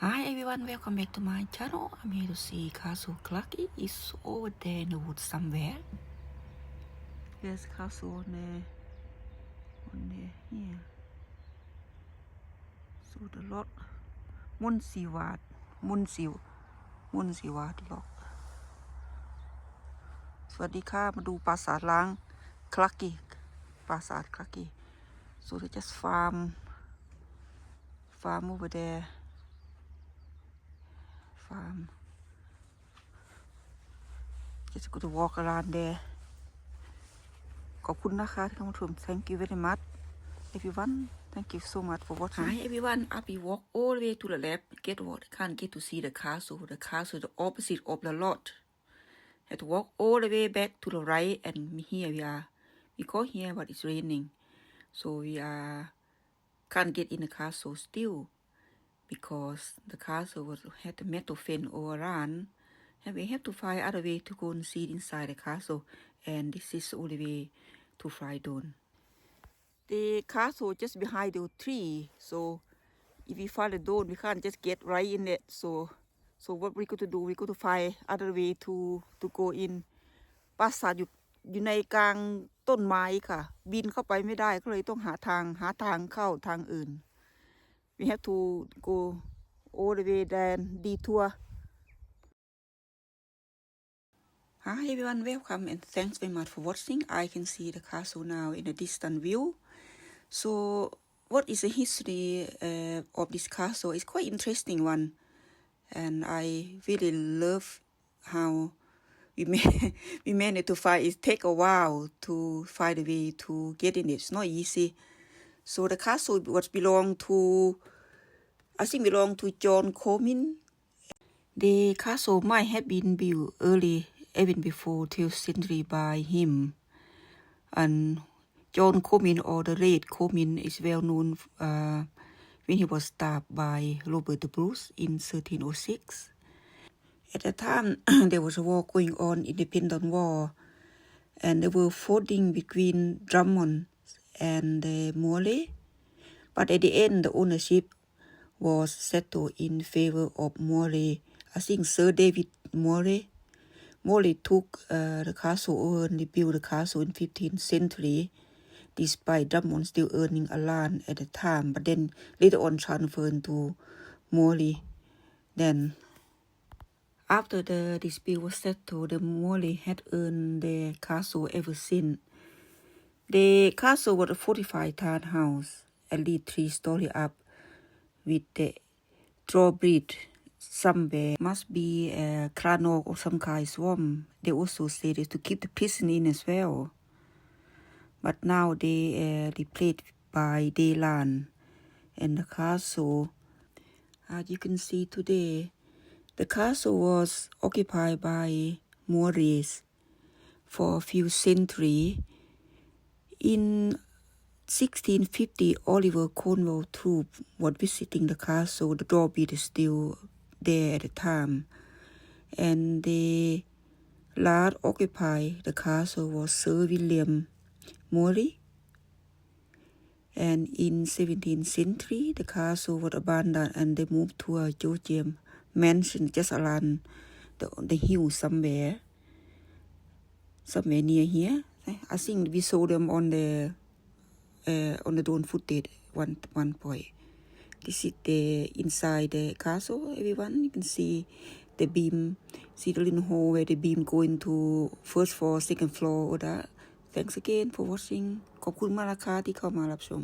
Hi everyone, welcome back to my channel. I'm here to see Castle Cluggy. It's over there in the woods somewhere. There's castle on there, here. So the lot, มุนสีวาดล็อกสวัสดีค่ะมาดูปราสาทล้างคลักกี้ปราสาทคลักกี้ so they just farm over there just go to walk around there ขอบคุณนะคะที่เข้ามาชม thank you very much everyone thank you so much for watching hi everyone up we walk all the way to the left can't get to see the castle is the opposite of the lot have to walk all the way back to the right and here we go here but it's raining so we can't get in the castle still because the castle had the metal fence all around and we have to find other way to go and see inside the castle and this is the only way to fly down the castle just behind the tree so if we find the door we can't just get right in it so what we got to do we got to find other way to go in ปราสาทอยู่ในกลางต้นไม้ค่ะบินเข้าไปไม่ได้ก็เลยต้องหาทางเข้าทางอื่น we have to go all the way then detour Hi everyone welcome and thanks very much for watching I can see the castle now in a distant view so what is the history of this castle it's quite interesting one and I really love how we managed to find it take a while to find a way to get in it it's not easy so the castle was belong to John Comyn the castle might have been built early even before 12th century by him and John Comyn or the Red Comyn is well known when he was stabbed by Robert the Bruce in 1306 at the time there was a war going on independent war and they were fighting between Drummonds and Murrays but at the end the ownership was settled in favour of Murray I think Sir David Murray took the castle over and rebuilt the castle in 15th century despite Drummond still earning a land at the time but then later on transferred to Murray then after the dispute was settled the Murray had earned their castle ever since the castle was a fortified town house at least 3 stories up with the drawbridge somewhere must be a crannog or some kind of swamp they also said it to keep the prison in as well but now they replaced by dayland and the castle as you can see today the castle was occupied by Malise for a few centuries in 1650 Oliver Cromwell troop was visiting the castle the drawbridge is still there at the time and the last occupied the castle was Sir William Murray and in 17th century the castle was abandoned and they moved to a Georgian mansion just around the hill somewhere near here I think we saw them on the drone footage one point this is the inside the castle everyone you can see the beam see the little hole where the beam go into first floor second floor or that thanks again for watching ขอบคุณมากนะคะที่เข้ามารับชม